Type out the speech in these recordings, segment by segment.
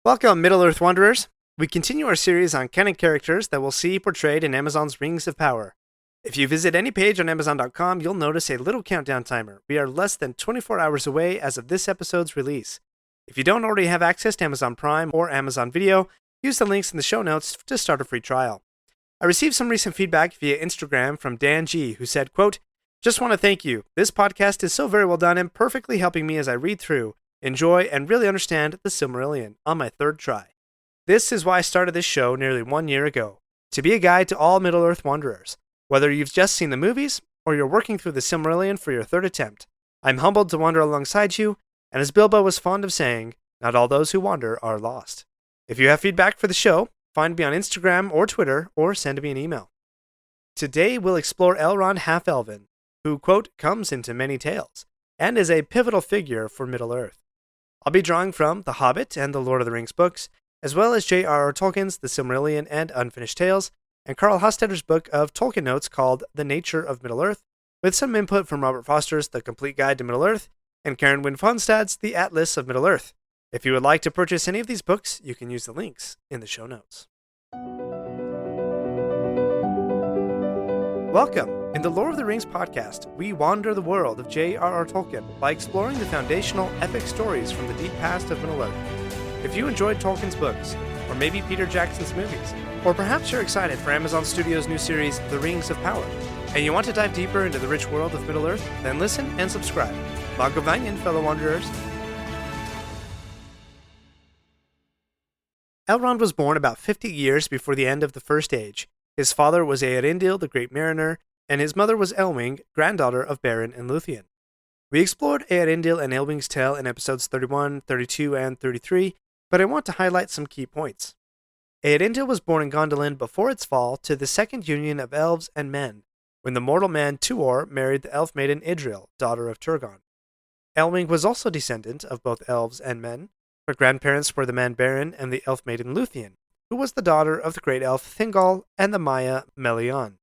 Welcome, Middle-earth Wanderers. We continue our series on canon characters that we'll see portrayed in Amazon's Rings of Power. If you visit any page on Amazon.com, you'll notice a little countdown timer. We are less than 24 hours away as of this episode's release. If you don't already have access to Amazon Prime or Amazon Video, use the links in the show notes to start a free trial. I received some recent feedback via Instagram from Dan G, who said, quote, "Just want to thank you. This podcast is so very well done and perfectly helping me as I read through, enjoy, and really understand the Silmarillion on my third try. This is why I started this show nearly 1 year ago, to be a guide to all Middle-earth wanderers. Whether you've just seen the movies, or you're working through the Silmarillion for your third attempt, I'm humbled to wander alongside you, and as Bilbo was fond of saying, not all those who wander are lost. If you have feedback for the show, find me on Instagram or Twitter, or send me an email. Today we'll explore Elrond Half-elven, who, quote, comes into many tales, and is a pivotal figure for Middle-earth. I'll be drawing from The Hobbit and the Lord of the Rings books, as well as JRR Tolkien's The Silmarillion and Unfinished Tales, and Carl Hostetter's book of Tolkien notes called The Nature of Middle-earth, with some input from Robert Foster's The Complete Guide to Middle-earth, and Karen Wynne Fonstad's The Atlas of Middle-earth. If you would like to purchase any of these books, you can use the links in the show notes. Welcome! In the Lord of the Rings podcast, we wander the world of JRR Tolkien by exploring the foundational epic stories from the deep past of Middle-earth. If you enjoyed Tolkien's books, or maybe Peter Jackson's movies, or perhaps you're excited for Amazon Studios' new series, The Rings of Power, and you want to dive deeper into the rich world of Middle-earth, then listen and subscribe. Magovanyan, fellow wanderers. Elrond was born about 50 years before the end of the First Age. His father was Eärendil, the Great Mariner, and his mother was Elwing, granddaughter of Beren and Luthien. We explored Eärendil and Elwing's tale in episodes 31, 32, and 33, but I want to highlight some key points. Eärendil was born in Gondolin before its fall to the second union of elves and men, when the mortal man Tuor married the elf maiden Idril, daughter of Turgon. Elwing was also descendant of both elves and men. Her grandparents were the man Beren and the elf maiden Luthien, who was the daughter of the great elf Thingol and the Maya Melion.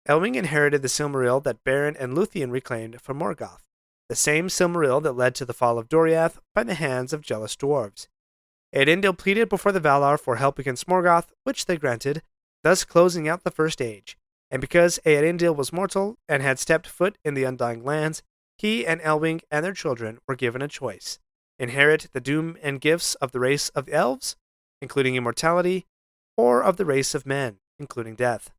Elwing inherited the Silmaril that Beren and Luthien reclaimed from Morgoth, the same Silmaril that led to the fall of Doriath by the hands of jealous dwarves. Eärendil pleaded before the Valar for help against Morgoth, which they granted, thus closing out the First Age. And because Eärendil was mortal and had stepped foot in the Undying Lands, he and Elwing and their children were given a choice: inherit the doom and gifts of the race of elves, including immortality, or of the race of men, including death.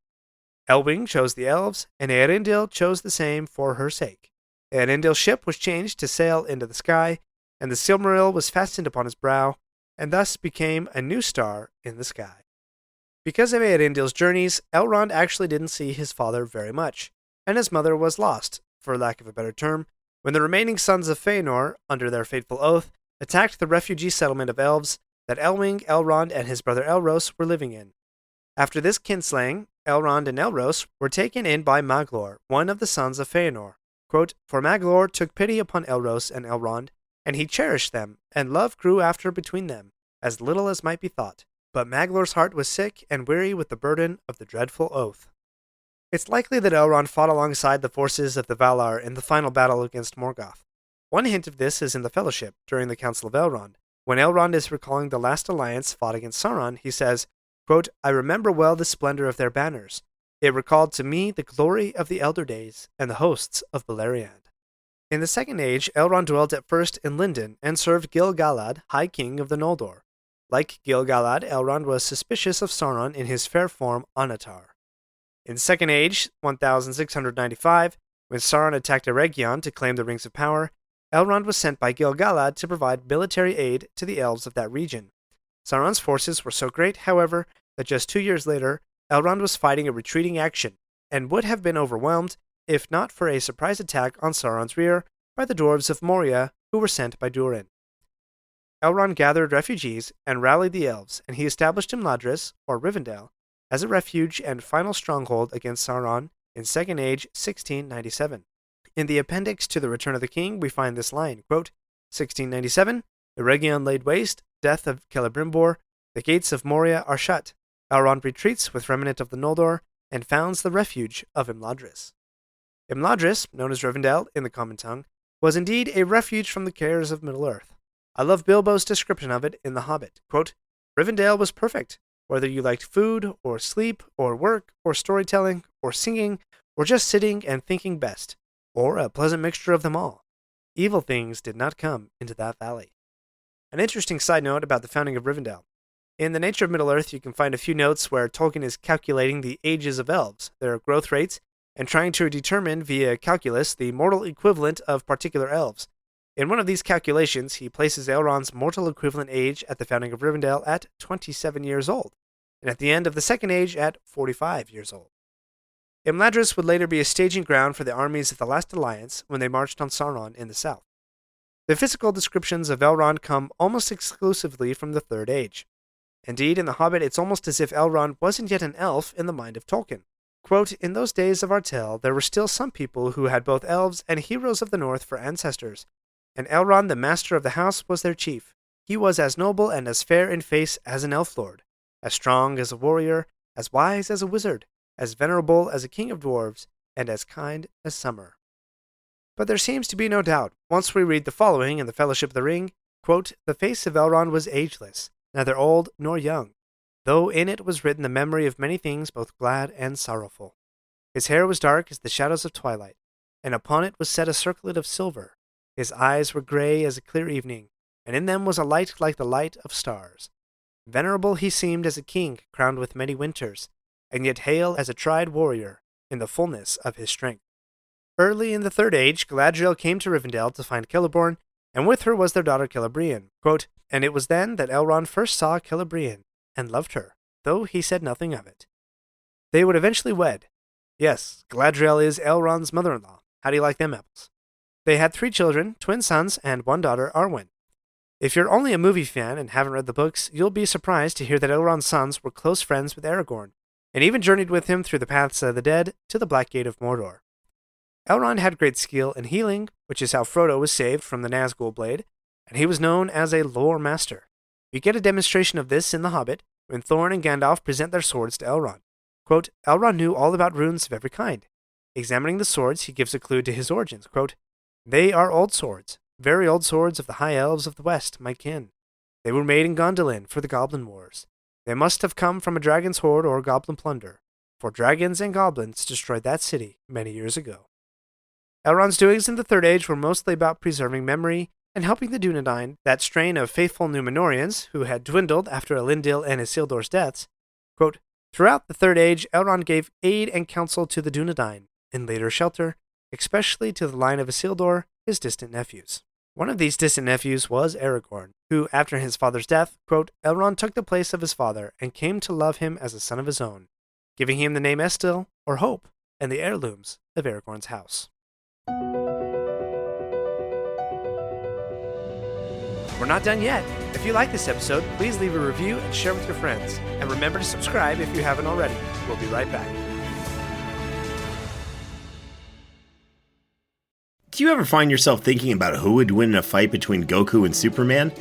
Elwing chose the elves, and Eärendil chose the same for her sake. Eärendil's ship was changed to sail into the sky, and the Silmaril was fastened upon his brow, and thus became a new star in the sky. Because of Eärendil's journeys, Elrond actually didn't see his father very much, and his mother was lost, for lack of a better term, when the remaining sons of Fëanor, under their fateful oath, attacked the refugee settlement of elves that Elwing, Elrond, and his brother Elros were living in. After this kinslaying, Elrond and Elros were taken in by Maglor, one of the sons of Fëanor. Quote, "For Maglor took pity upon Elros and Elrond, and he cherished them, and love grew after between them, as little as might be thought. But Maglor's heart was sick and weary with the burden of the dreadful oath." It's likely that Elrond fought alongside the forces of the Valar in the final battle against Morgoth. One hint of this is in the Fellowship, during the Council of Elrond. When Elrond is recalling the last alliance fought against Sauron, he says, quote, "I remember well the splendor of their banners. It recalled to me the glory of the elder days and the hosts of Beleriand." In the Second Age, Elrond dwelt at first in Lindon and served Gil-galad, High King of the Noldor. Like Gil-galad, Elrond was suspicious of Sauron in his fair form Annatar. In Second Age, 1695, when Sauron attacked Eregion to claim the Rings of Power, Elrond was sent by Gil-galad to provide military aid to the elves of that region. Sauron's forces were so great, however, that just 2 years later, Elrond was fighting a retreating action, and would have been overwhelmed if not for a surprise attack on Sauron's rear by the dwarves of Moria, who were sent by Durin. Elrond gathered refugees and rallied the elves, and he established Imladris, or Rivendell, as a refuge and final stronghold against Sauron in Second Age 1697. In the appendix to The Return of the King, we find this line, quote, 1697, Eregion laid waste, death of Celebrimbor, the gates of Moria are shut. Elrond retreats with remnant of the Noldor, and founds the refuge of Imladris. Imladris, known as Rivendell in the common tongue, was indeed a refuge from the cares of Middle-earth. I love Bilbo's description of it in The Hobbit. Quote, Rivendell was perfect, whether you liked food, or sleep, or work, or storytelling, or singing, or just sitting and thinking best, or a pleasant mixture of them all. Evil things did not come into that valley. An interesting side note about the founding of Rivendell. In The Nature of Middle-earth, you can find a few notes where Tolkien is calculating the ages of elves, their growth rates, and trying to determine via calculus the mortal equivalent of particular elves. In one of these calculations, he places Elrond's mortal equivalent age at the founding of Rivendell at 27 years old, and at the end of the Second Age at 45 years old. Imladris would later be a staging ground for the armies of the Last Alliance when they marched on Sauron in the south. The physical descriptions of Elrond come almost exclusively from the Third Age. Indeed, in The Hobbit, it's almost as if Elrond wasn't yet an elf in the mind of Tolkien. Quote, in those days of our tale, there were still some people who had both elves and heroes of the north for ancestors, and Elrond, the master of the house, was their chief. He was as noble and as fair in face as an elf lord, as strong as a warrior, as wise as a wizard, as venerable as a king of dwarves, and as kind as summer. But there seems to be no doubt, once we read the following in the Fellowship of the Ring, quote, the face of Elrond was ageless, neither old nor young, though in it was written the memory of many things both glad and sorrowful. His hair was dark as the shadows of twilight, and upon it was set a circlet of silver. His eyes were grey as a clear evening, and in them was a light like the light of stars. Venerable he seemed as a king crowned with many winters, and yet hale as a tried warrior in the fullness of his strength. Early in the Third Age, Galadriel came to Rivendell to find Celeborn, and with her was their daughter Celebrian. Quote, and it was then that Elrond first saw Celebrian, and loved her, though he said nothing of it. They would eventually wed. Yes, Galadriel is Elrond's mother-in-law. How do you like them apples? They had 3 children, twin sons, and one daughter, Arwen. If you're only a movie fan and haven't read the books, you'll be surprised to hear that Elrond's sons were close friends with Aragorn, and even journeyed with him through the paths of the dead to the Black Gate of Mordor. Elrond had great skill in healing, which is how Frodo was saved from the Nazgul blade, and he was known as a lore master. We get a demonstration of this in The Hobbit, when Thorin and Gandalf present their swords to Elrond. Quote, Elrond knew all about runes of every kind. Examining the swords, he gives a clue to his origins. Quote, they are old swords, very old swords of the high elves of the west, my kin. They were made in Gondolin for the Goblin Wars. They must have come from a dragon's hoard or goblin plunder, for dragons and goblins destroyed that city many years ago. Elrond's doings in the Third Age were mostly about preserving memory and helping the Dunedain, that strain of faithful Númenóreans who had dwindled after Elendil and Isildur's deaths. Quote, throughout the Third Age, Elrond gave aid and counsel to the Dunedain, and later shelter, especially to the line of Isildur, his distant nephews. One of these distant nephews was Aragorn, who, after his father's death, quote, Elrond took the place of his father and came to love him as a son of his own, giving him the name Estil, or Hope, and the heirlooms of Aragorn's house. We're not done yet. If you like this episode, please leave a review and share with your friends. And remember to subscribe if you haven't already. We'll be right back. Do you ever find yourself thinking about who would win in a fight between Goku and Superman?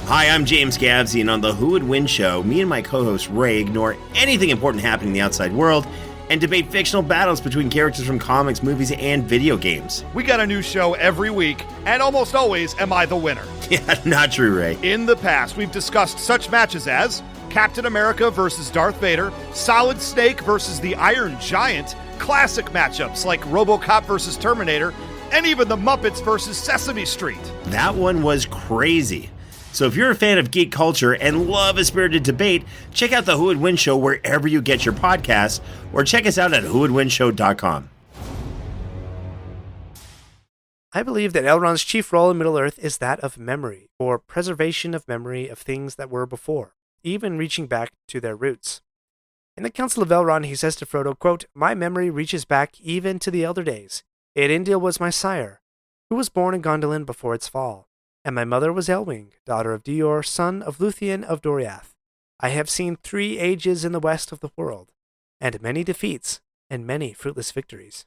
Hi, I'm James Gabsy, and on the Who Would Win show, me and my co-host Ray ignore anything important happening in the outside world and debate fictional battles between characters from comics, movies, and video games. We got a new show every week, and almost always am I the winner. Yeah, not true, Ray. In the past, we've discussed such matches as Captain America versus Darth Vader, Solid Snake versus the Iron Giant, classic matchups like RoboCop versus Terminator, and even the Muppets versus Sesame Street. That one was crazy. So if you're a fan of geek culture and love a spirited debate, check out the Who Would Win show wherever you get your podcasts, or check us out at whowouldwinshow.com. I believe that Elrond's chief role in Middle-earth is that of memory, or preservation of memory of things that were before, even reaching back to their roots. In the Council of Elrond, he says to Frodo, quote, my memory reaches back even to the elder days. Elendil was my sire, who was born in Gondolin before its fall, and my mother was Elwing, daughter of Dior, son of Luthien of Doriath. I have seen 3 ages in the west of the world, and many defeats, and many fruitless victories.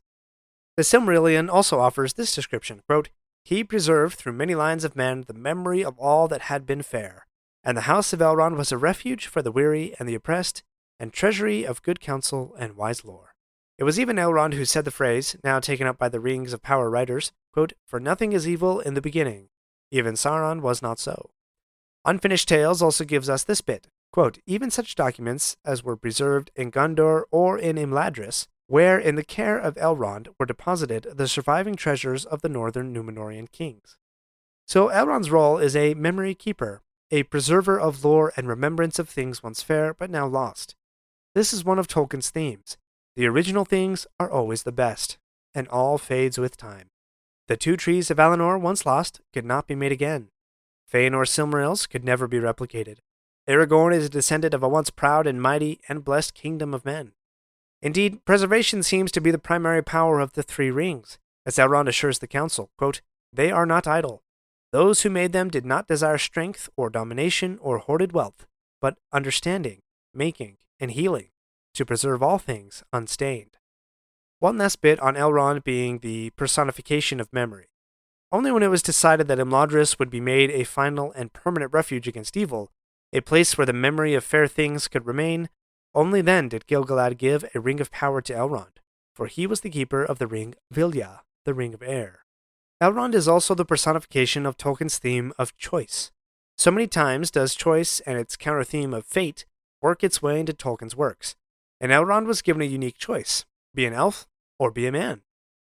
The Silmarillion also offers this description, quote, he preserved through many lines of men the memory of all that had been fair, and the house of Elrond was a refuge for the weary and the oppressed, and treasury of good counsel and wise lore. It was even Elrond who said the phrase, now taken up by the Rings of Power writers, quote, for nothing is evil in the beginning. Even Sauron was not so. Unfinished Tales also gives us this bit. Quote, even such documents as were preserved in Gondor or in Imladris, where in the care of Elrond were deposited the surviving treasures of the northern Númenórean kings. So Elrond's role is a memory keeper, a preserver of lore and remembrance of things once fair but now lost. This is one of Tolkien's themes. The original things are always the best, and all fades with time. The two trees of Valinor, once lost, could not be made again. Feanor's Silmarils could never be replicated. Aragorn is a descendant of a once proud and mighty and blessed kingdom of men. Indeed, preservation seems to be the primary power of the three rings, as Elrond assures the council, quote, they are not idle. Those who made them did not desire strength or domination or hoarded wealth, but understanding, making, and healing, to preserve all things unstained. One last bit on Elrond being the personification of memory. Only when it was decided that Imladris would be made a final and permanent refuge against evil, a place where the memory of fair things could remain, only then did Gil-galad give a ring of power to Elrond, for he was the keeper of the ring Vilya, the ring of air. Elrond is also the personification of Tolkien's theme of choice. So many times does choice and its counter-theme of fate work its way into Tolkien's works, and Elrond was given a unique choice, be an elf or be a man.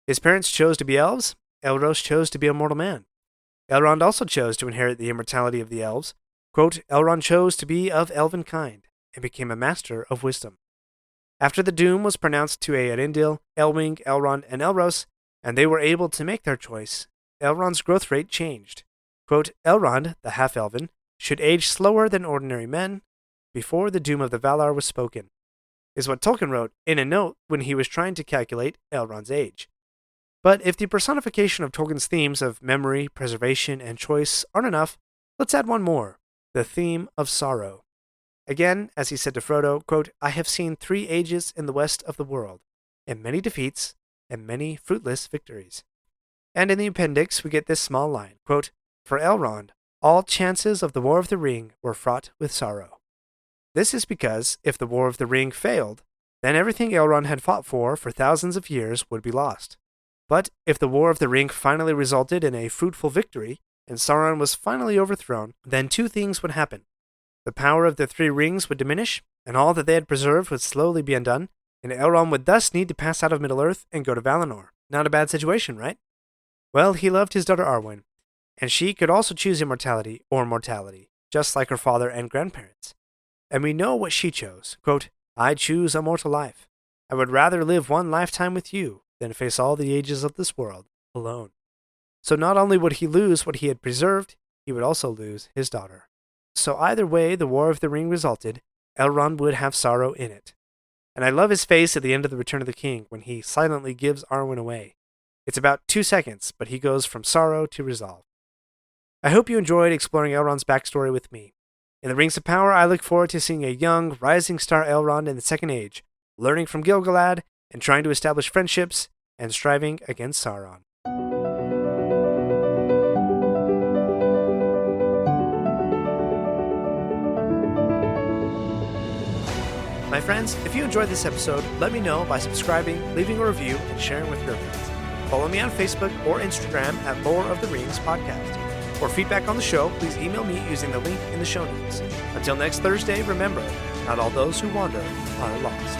His parents chose to be elves, Elros chose to be a mortal man. Elrond also chose to inherit the immortality of the elves. Quote, Elrond chose to be of elven kind, and became a master of wisdom. After the doom was pronounced to Eärendil, Elwing, Elrond, and Elros, and they were able to make their choice, Elrond's growth rate changed. Quote, Elrond, the Half-elven, should age slower than ordinary men before the doom of the Valar was spoken, is what Tolkien wrote in a note when he was trying to calculate Elrond's age. But if the personification of Tolkien's themes of memory, preservation, and choice aren't enough, let's add one more, the theme of sorrow. Again, as he said to Frodo, quote, I have seen 3 ages in the west of the world, and many defeats, and many fruitless victories. And in the appendix, we get this small line, quote, for Elrond, all chances of the War of the Ring were fraught with sorrow. This is because if the War of the Ring failed, then everything Elrond had fought for thousands of years would be lost. But if the War of the Ring finally resulted in a fruitful victory, and Sauron was finally overthrown, then 2 things would happen. The power of the 3 rings would diminish, and all that they had preserved would slowly be undone, and Elrond would thus need to pass out of Middle-earth and go to Valinor. Not a bad situation, right? Well, he loved his daughter Arwen, and she could also choose immortality or mortality, just like her father and grandparents. And we know what she chose. Quote, I choose a mortal life. I would rather live one lifetime with you than face all the ages of this world alone. So not only would he lose what he had preserved, he would also lose his daughter. So either way the War of the Ring resulted, Elrond would have sorrow in it. And I love his face at the end of the Return of the King when he silently gives Arwen away. It's about 2 seconds, but he goes from sorrow to resolve. I hope you enjoyed exploring Elrond's backstory with me. In the Rings of Power, I look forward to seeing a young, rising star Elrond in the Second Age, learning from Gil-galad and trying to establish friendships and striving against Sauron. My friends, if you enjoyed this episode, let me know by subscribing, leaving a review, and sharing with your friends. Follow me on Facebook or Instagram at Lore of the Rings Podcast. For feedback on the show, please email me using the link in the show notes. Until next Thursday, remember, not all those who wander are lost.